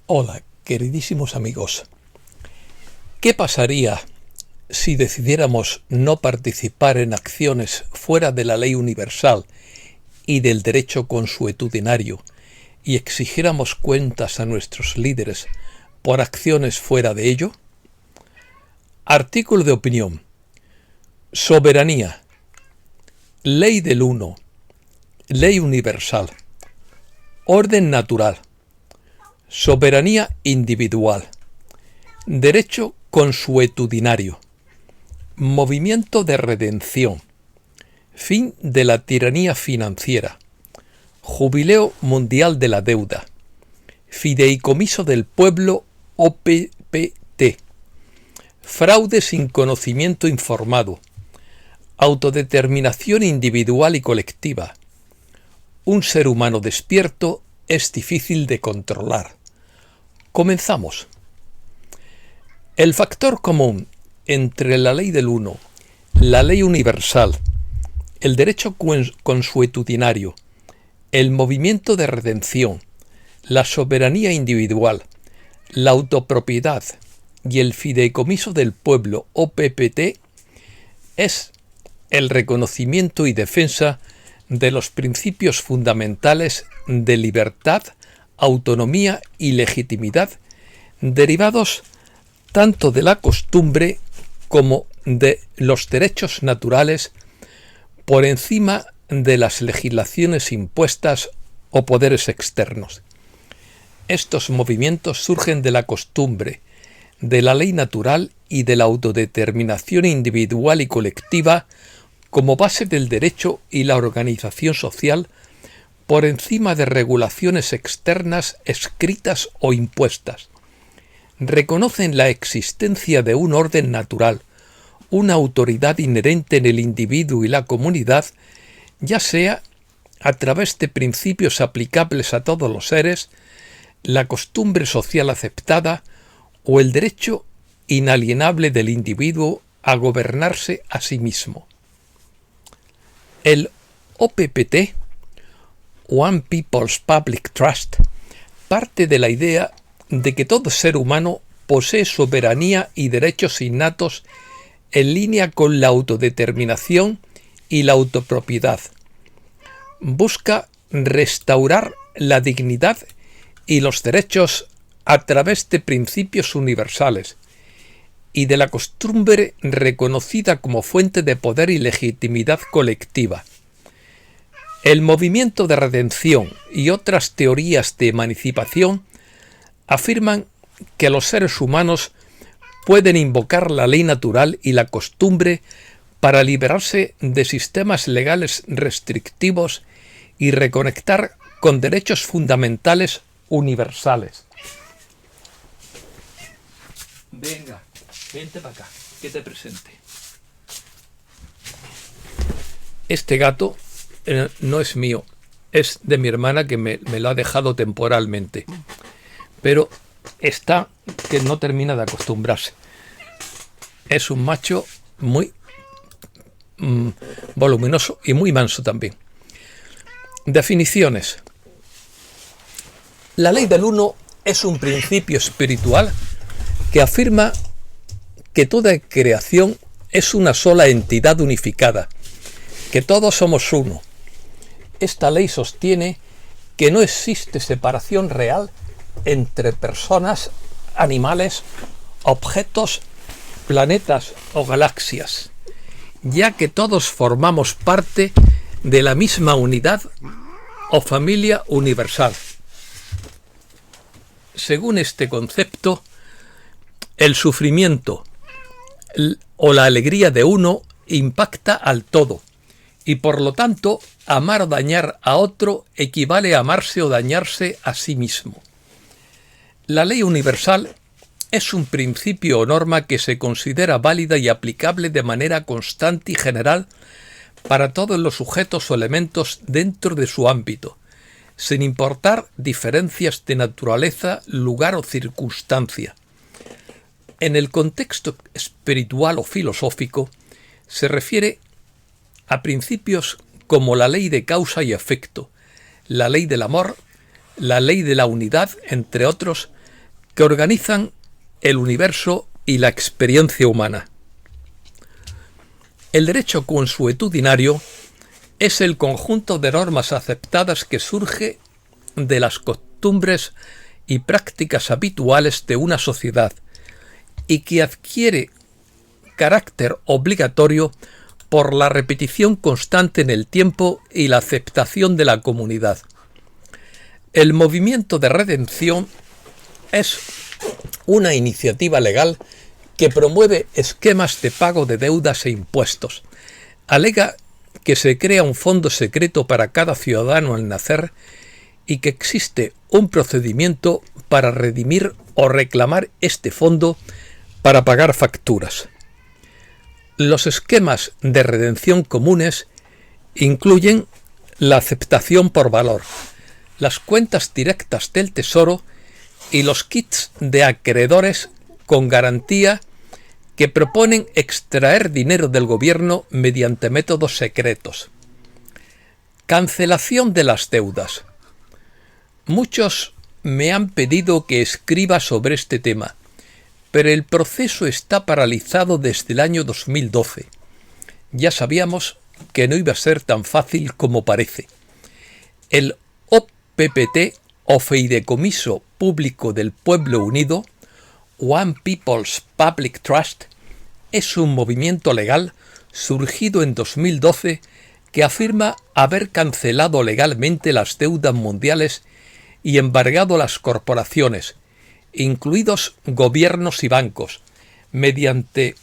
Hola, queridísimos amigos. ¿Qué pasaría si decidiéramos no participar en acciones fuera de la ley universal y del derecho consuetudinario y exigiéramos cuentas a nuestros líderes por acciones fuera de ello? Artículo de opinión. Soberanía. Ley del uno. Ley universal. Orden natural. Soberanía individual. Derecho consuetudinario. Movimiento de redención. Fin de la tiranía financiera. Jubileo mundial de la deuda. Fideicomiso del pueblo OPPT. Fraude sin conocimiento informado. Autodeterminación individual y colectiva. Un ser humano despierto es difícil de controlar. Comenzamos. El factor común entre la ley del uno, la ley universal, el derecho consuetudinario, el movimiento de redención, la soberanía individual, la autopropiedad y el fideicomiso del pueblo OPPT es el reconocimiento y defensa de los principios fundamentales de libertad, autonomía y legitimidad derivados tanto de la costumbre como de los derechos naturales por encima de las legislaciones impuestas o poderes externos. Estos movimientos surgen de la costumbre, de la ley natural y de la autodeterminación individual y colectiva como base del derecho y la organización social por encima de regulaciones externas escritas o impuestas. Reconocen la existencia de un orden natural, una autoridad inherente en el individuo y la comunidad, ya sea a través de principios aplicables a todos los seres, la costumbre social aceptada o el derecho inalienable del individuo a gobernarse a sí mismo. El OPPT, One People's Public Trust, parte de la idea de que todo ser humano posee soberanía y derechos innatos en línea con la autodeterminación y la autopropiedad. Busca restaurar la dignidad y los derechos a través de principios universales y de la costumbre reconocida como fuente de poder y legitimidad colectiva. El movimiento de redención y otras teorías de emancipación afirman que los seres humanos pueden invocar la ley natural y la costumbre para liberarse de sistemas legales restrictivos y reconectar con derechos fundamentales universales. Venga, vente para acá, que te presente. Este gato no es mío, es de mi hermana que me lo ha dejado temporalmente. Pero está que no termina de acostumbrarse. Es un macho muy voluminoso y muy manso también. Definiciones. La ley del uno es un principio espiritual que afirma que toda creación es una sola entidad unificada, que todos somos uno. Esta ley sostiene que no existe separación real entre personas, animales, objetos, planetas o galaxias, ya que todos formamos parte de la misma unidad o familia universal. Según este concepto, el sufrimiento o la alegría de uno impacta al todo, y por lo tanto, amar o dañar a otro equivale a amarse o dañarse a sí mismo. La ley universal es un principio o norma que se considera válida y aplicable de manera constante y general para todos los sujetos o elementos dentro de su ámbito, sin importar diferencias de naturaleza, lugar o circunstancia. En el contexto espiritual o filosófico, se refiere a principios como la ley de causa y efecto, la ley del amor, la ley de la unidad, entre otros, que organizan el universo y la experiencia humana. El derecho consuetudinario es el conjunto de normas aceptadas que surge de las costumbres y prácticas habituales de una sociedad y que adquiere carácter obligatorio por la repetición constante en el tiempo y la aceptación de la comunidad. El movimiento de redención es una iniciativa legal que promueve esquemas de pago de deudas e impuestos. Alega que se crea un fondo secreto para cada ciudadano al nacer y que existe un procedimiento para redimir o reclamar este fondo para pagar facturas. Los esquemas de redención comunes incluyen la aceptación por valor, las cuentas directas del Tesoro y los kits de acreedores con garantía que proponen extraer dinero del gobierno mediante métodos secretos. Cancelación de las deudas. Muchos me han pedido que escriba sobre este tema, pero el proceso está paralizado desde el año 2012. Ya sabíamos que no iba a ser tan fácil como parece. El OPPT, o Fideicomiso Público del Pueblo Unido, One People's Public Trust, es un movimiento legal surgido en 2012 que afirma haber cancelado legalmente las deudas mundiales y embargado las corporaciones, incluidos gobiernos y bancos, mediante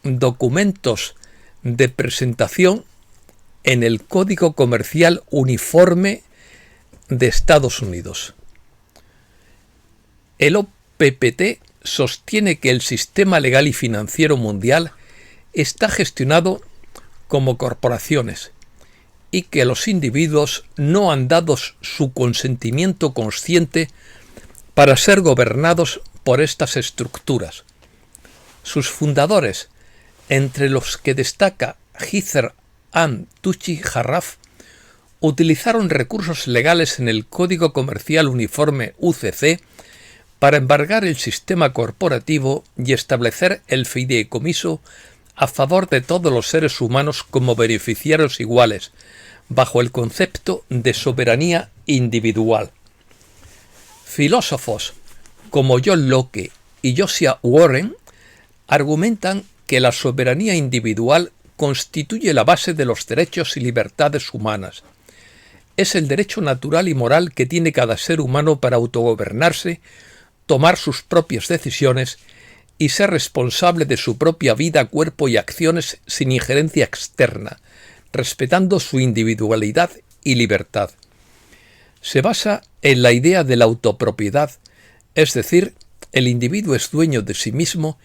documentos de presentación en el Código Comercial Uniforme de Estados Unidos. El OPPT sostiene que el sistema legal y financiero mundial está gestionado como corporaciones y que los individuos no han dado su consentimiento consciente para ser gobernados por estas estructuras. Sus fundadores, entre los que destaca Heather Ann Tucci Jarraf, utilizaron recursos legales en el Código Comercial Uniforme UCC para embargar el sistema corporativo y establecer el fideicomiso a favor de todos los seres humanos como beneficiarios iguales, bajo el concepto de soberanía individual. Filósofos como John Locke y Josiah Warren argumentan que la soberanía individual constituye la base de los derechos y libertades humanas. Es el derecho natural y moral que tiene cada ser humano para autogobernarse, tomar sus propias decisiones y ser responsable de su propia vida, cuerpo y acciones sin injerencia externa, respetando su individualidad y libertad. Se basa en la idea de la autopropiedad, es decir, el individuo es dueño de sí mismo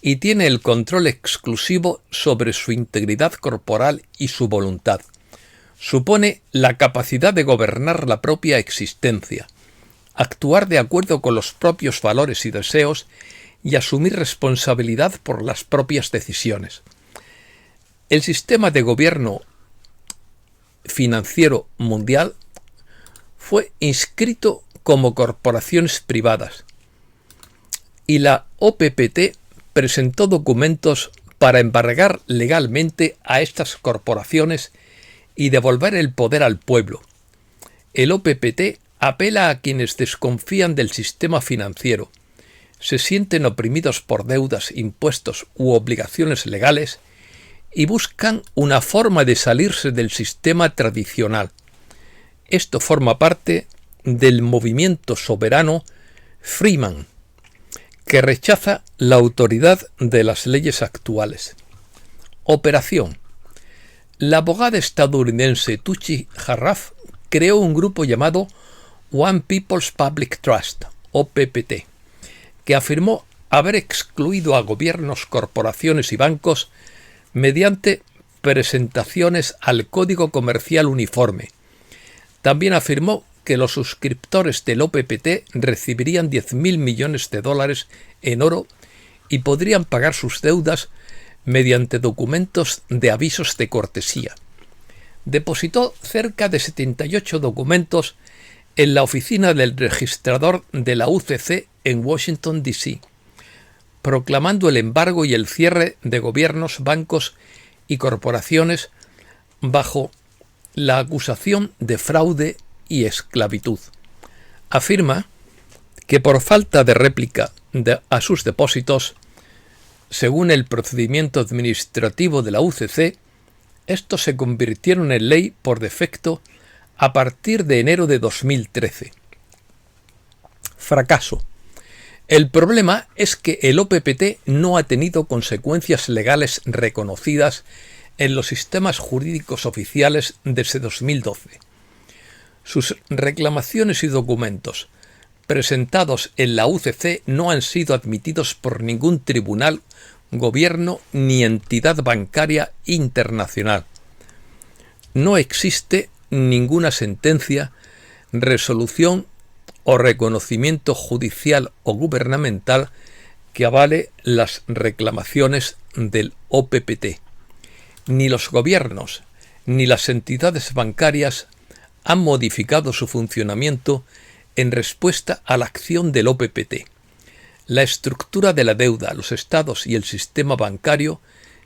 y tiene el control exclusivo sobre su integridad corporal y su voluntad. Supone la capacidad de gobernar la propia existencia, actuar de acuerdo con los propios valores y deseos y asumir responsabilidad por las propias decisiones. El sistema de gobierno financiero mundial fue inscrito como corporaciones privadas y la OPPT presentó documentos para embargar legalmente a estas corporaciones y devolver el poder al pueblo. El OPPT apela a quienes desconfían del sistema financiero, se sienten oprimidos por deudas, impuestos u obligaciones legales y buscan una forma de salirse del sistema tradicional. Esto forma parte del movimiento soberano Freeman, que rechaza la autoridad de las leyes actuales. Operación. La abogada estadounidense Tucci Jarraf creó un grupo llamado One People's Public Trust, OPPT, que afirmó haber excluido a gobiernos, corporaciones y bancos mediante presentaciones al Código Comercial Uniforme. También afirmó que los suscriptores del OPPT recibirían $10.000 millones en oro y podrían pagar sus deudas mediante documentos de avisos de cortesía. Depositó cerca de 78 documentos en la oficina del registrador de la UCC en Washington, D.C., proclamando el embargo y el cierre de gobiernos, bancos y corporaciones bajo la acusación de fraude y esclavitud. Afirma que por falta de réplica a sus depósitos, según el procedimiento administrativo de la UCC, estos se convirtieron en ley por defecto a partir de enero de 2013. Fracaso. El problema es que el OPPT no ha tenido consecuencias legales reconocidas en los sistemas jurídicos oficiales desde 2012. Sus reclamaciones y documentos presentados en la UCC no han sido admitidos por ningún tribunal, gobierno ni entidad bancaria internacional. No existe ninguna sentencia, resolución o reconocimiento judicial o gubernamental que avale las reclamaciones del OPPT. Ni los gobiernos ni las entidades bancarias han modificado su funcionamiento en respuesta a la acción del OPPT. La estructura de la deuda, los estados y el sistema bancario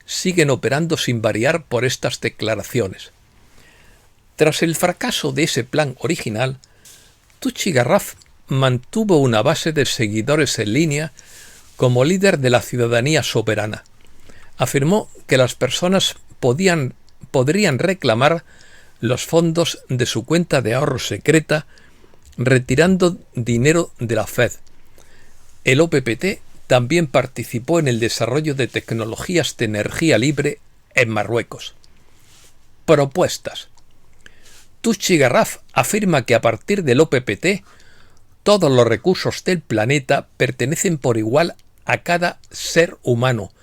siguen operando sin variar por estas declaraciones. Tras el fracaso de ese plan original, Tucci Garraf mantuvo una base de seguidores en línea como líder de la ciudadanía soberana. Afirmó que las personas podrían reclamar los fondos de su cuenta de ahorro secreta retirando dinero de la Fed. El OPPT también participó en el desarrollo de tecnologías de energía libre en Marruecos. Propuestas. Tucci Garraf afirma que a partir del OPPT, todos los recursos del planeta pertenecen por igual a cada ser humano,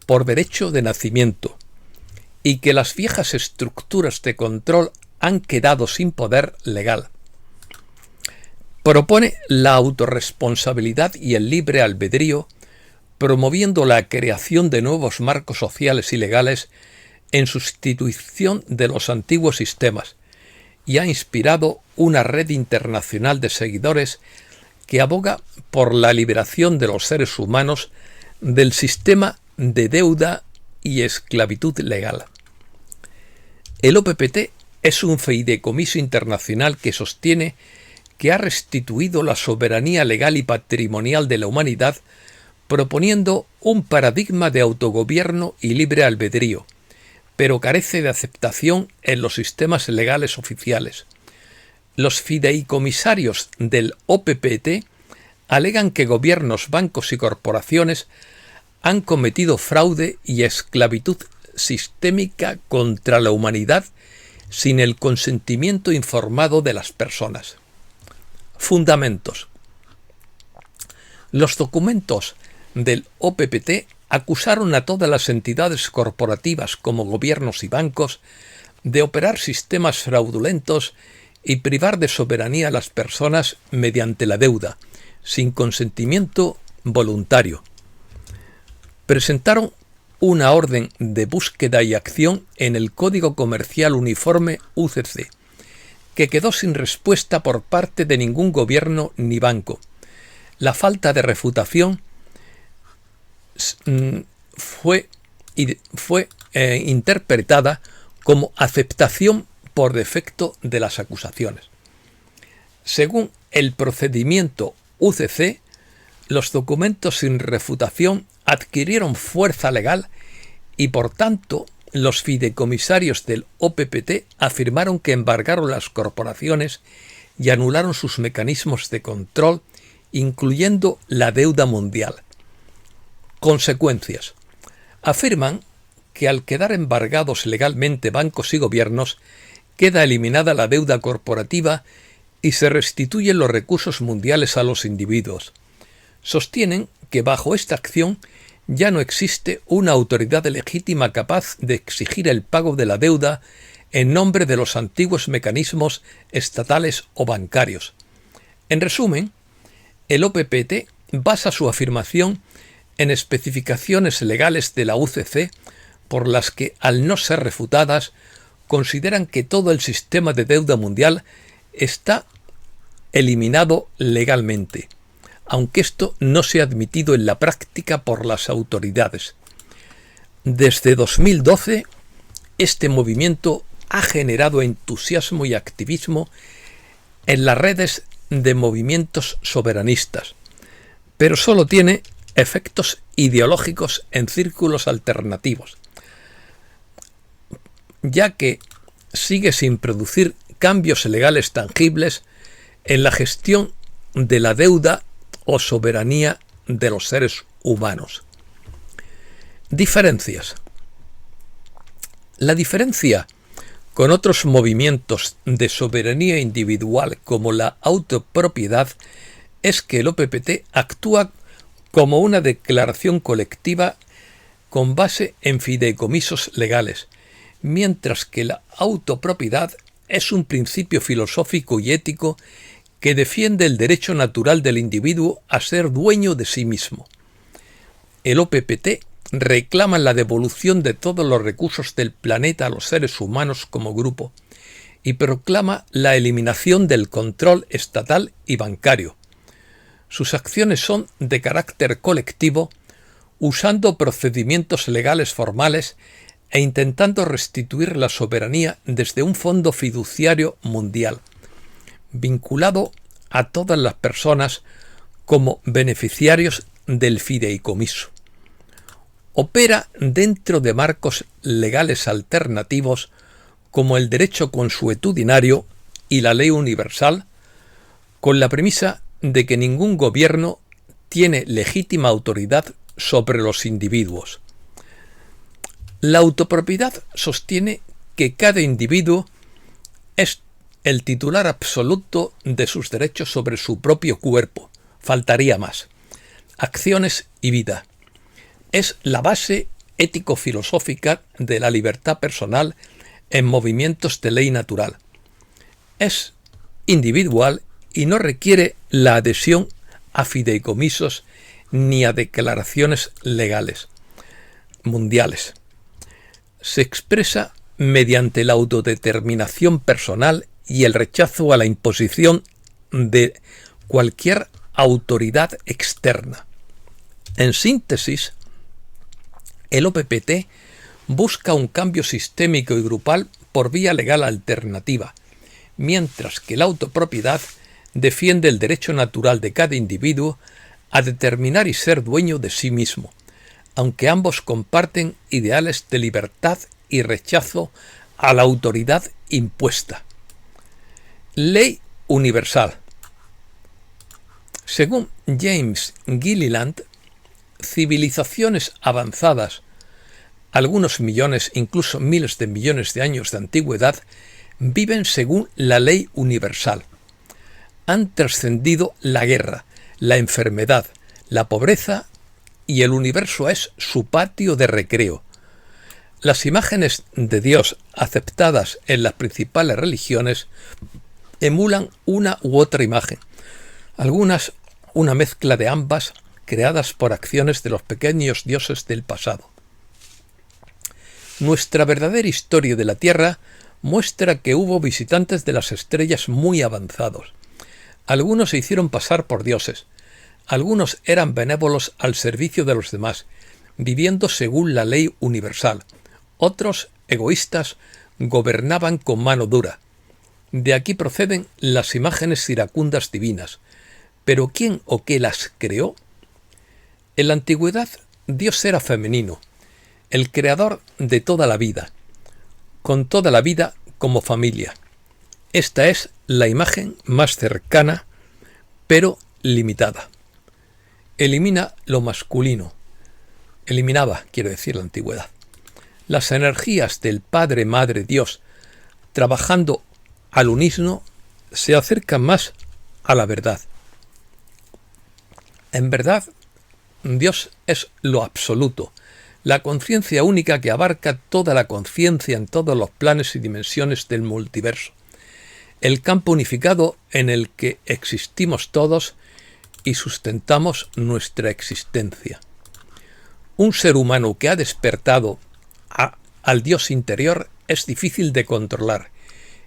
por derecho de nacimiento, y que las viejas estructuras de control han quedado sin poder legal. Propone la autorresponsabilidad y el libre albedrío, promoviendo la creación de nuevos marcos sociales y legales en sustitución de los antiguos sistemas, y ha inspirado una red internacional de seguidores que aboga por la liberación de los seres humanos del sistema de deuda y esclavitud legal. El OPPT es un fideicomiso internacional que sostiene que ha restituido la soberanía legal y patrimonial de la humanidad, proponiendo un paradigma de autogobierno y libre albedrío, pero carece de aceptación en los sistemas legales oficiales. Los fideicomisarios del OPPT alegan que gobiernos, bancos y corporaciones han cometido fraude y esclavitud sistémica contra la humanidad sin el consentimiento informado de las personas. Fundamentos. Los documentos del OPPT acusaron a todas las entidades corporativas como gobiernos y bancos de operar sistemas fraudulentos y privar de soberanía a las personas mediante la deuda, sin consentimiento voluntario. Presentaron una orden de búsqueda y acción en el Código Comercial Uniforme UCC, que quedó sin respuesta por parte de ningún gobierno ni banco. La falta de refutación fue interpretada como aceptación por defecto de las acusaciones. Según el procedimiento UCC, los documentos sin refutación adquirieron fuerza legal y, por tanto, los fideicomisarios del OPPT afirmaron que embargaron las corporaciones y anularon sus mecanismos de control, incluyendo la deuda mundial. Consecuencias. Afirman que al quedar embargados legalmente bancos y gobiernos, queda eliminada la deuda corporativa y se restituyen los recursos mundiales a los individuos. Sostienen que bajo esta acción ya no existe una autoridad legítima capaz de exigir el pago de la deuda en nombre de los antiguos mecanismos estatales o bancarios. En resumen, el OPPT basa su afirmación en especificaciones legales de la UCC por las que, al no ser refutadas, consideran que todo el sistema de deuda mundial está eliminado legalmente. aunque esto no sea admitido en la práctica por las autoridades. Desde 2012, este movimiento ha generado entusiasmo y activismo en las redes de movimientos soberanistas, pero solo tiene efectos ideológicos en círculos alternativos, ya que sigue sin producir cambios legales tangibles en la gestión de la deuda o soberanía de los seres humanos. Diferencias. La diferencia con otros movimientos de soberanía individual como la autopropiedad es que el OPPT actúa como una declaración colectiva con base en fideicomisos legales, mientras que la autopropiedad es un principio filosófico y ético que defiende el derecho natural del individuo a ser dueño de sí mismo. El OPPT reclama la devolución de todos los recursos del planeta a los seres humanos como grupo y proclama la eliminación del control estatal y bancario. Sus acciones son de carácter colectivo, usando procedimientos legales formales e intentando restituir la soberanía desde un fondo fiduciario mundial, vinculado a todas las personas como beneficiarios del fideicomiso. Opera dentro de marcos legales alternativos como el derecho consuetudinario y la ley universal, con la premisa de que ningún gobierno tiene legítima autoridad sobre los individuos. La autopropiedad sostiene que cada individuo es el titular absoluto de sus derechos sobre su propio cuerpo, faltaría más, acciones y vida. Es la base ético-filosófica de la libertad personal en movimientos de ley natural. Es individual y no requiere la adhesión a fideicomisos ni a declaraciones legales mundiales. Se expresa mediante la autodeterminación personal y el rechazo a la imposición de cualquier autoridad externa. En síntesis, el OPPT busca un cambio sistémico y grupal por vía legal alternativa, mientras que la autopropiedad defiende el derecho natural de cada individuo a determinar y ser dueño de sí mismo, aunque ambos comparten ideales de libertad y rechazo a la autoridad impuesta. Ley universal. Según James Gilliland, civilizaciones avanzadas, algunos millones, incluso miles de millones de años de antigüedad, viven según la ley universal. Han trascendido la guerra, la enfermedad, la pobreza y el universo es su patio de recreo. Las imágenes de Dios aceptadas en las principales religiones emulan una u otra imagen, algunas una mezcla de ambas creadas por acciones de los pequeños dioses del pasado. Nuestra verdadera historia de la Tierra muestra que hubo visitantes de las estrellas muy avanzados. Algunos se hicieron pasar por dioses, algunos eran benévolos al servicio de los demás, viviendo según la ley universal. Otros, egoístas, gobernaban con mano dura. De aquí proceden las imágenes iracundas divinas. ¿Pero quién o qué las creó? En la antigüedad, Dios era femenino, el creador de toda la vida, con toda la vida como familia. Esta es la imagen más cercana, pero limitada. Elimina lo masculino. Eliminaba, quiero decir, la antigüedad. Las energías del Padre, Madre, Dios, trabajando al unísono, se acercan más a la verdad. En verdad, Dios es lo absoluto, la conciencia única que abarca toda la conciencia en todos los planes y dimensiones del multiverso, el campo unificado en el que existimos todos y sustentamos nuestra existencia. Un ser humano que ha despertado al Dios interior es difícil de controlar,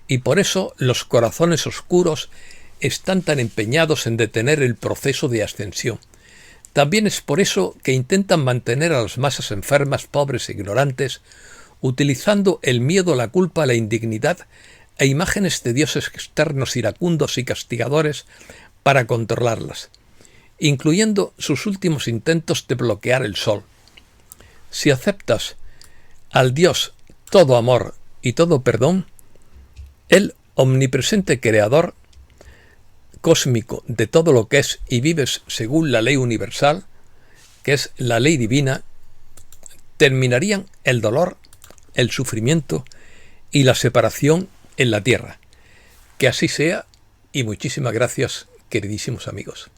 y por eso los corazones oscuros están tan empeñados en detener el proceso de ascensión. También es por eso que intentan mantener a las masas enfermas, pobres e ignorantes, utilizando el miedo, la culpa, la indignidad e imágenes de dioses externos iracundos y castigadores para controlarlas, incluyendo sus últimos intentos de bloquear el sol. Si aceptas al Dios todo amor y todo perdón, el omnipresente creador cósmico de todo lo que es y vives según la ley universal, que es la ley divina, terminarían el dolor, el sufrimiento y la separación en la tierra. Que así sea y muchísimas gracias, queridísimos amigos.